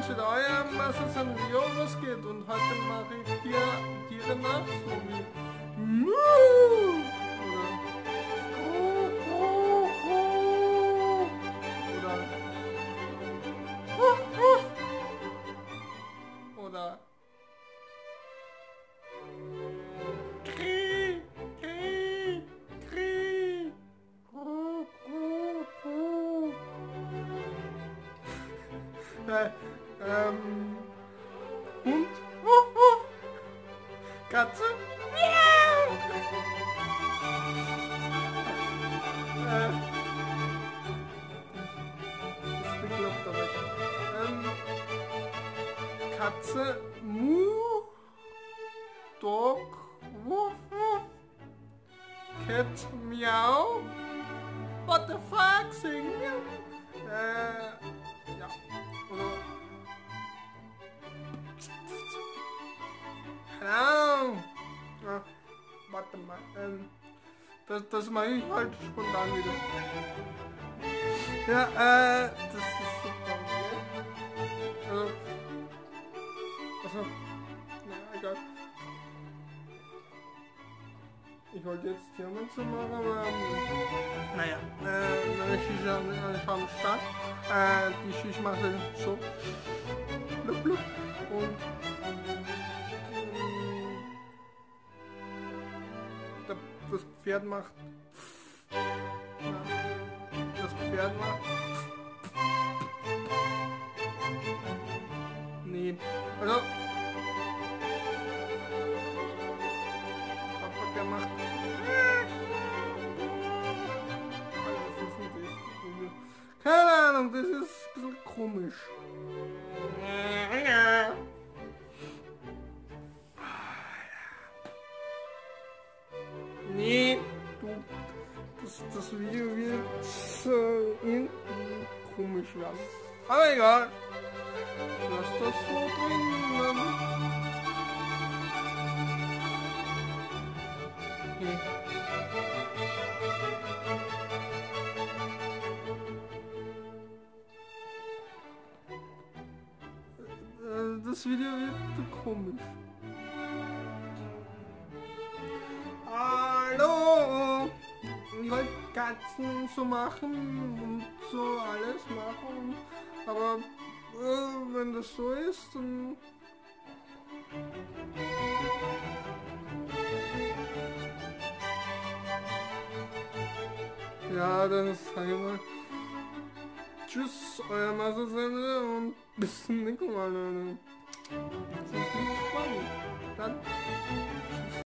wünscht, euer, masterzemsi, was geht? Und heute mache ich Tiere nach, so wie oder Kri, Kri, Kri, Kru, Kru, Kru. Hund, Katze, Miau. Das bekloppt aber. Katze, Mu, Dog, Wuff, Wuff, Cat, Miau. What the fuck, sing Miau. Ja, oder keine Ahnung. Ja, warte mal. Das mache ich halt spontan wieder. Ja, das ist super. Also, na egal. Ich wollte jetzt Firmen zu machen, aber naja, meine Shisha ist am Start. Die Shisha macht so blub blub und das Pferd macht nee, also der macht keine Ahnung, das ist ein bisschen komisch. Nee, du, das Video wird irgendwie komisch werden. Aber egal. Lass das so drin. Okay. Das Video wird komisch. Hallo! Ich wollte Katzen so machen und so alles machen, aber wenn das so ist, dann... Ja, dann sage ich mal tschüss, euer Masterzemsi und bis zum nächsten Mal. Das ist nicht spannend. Dann...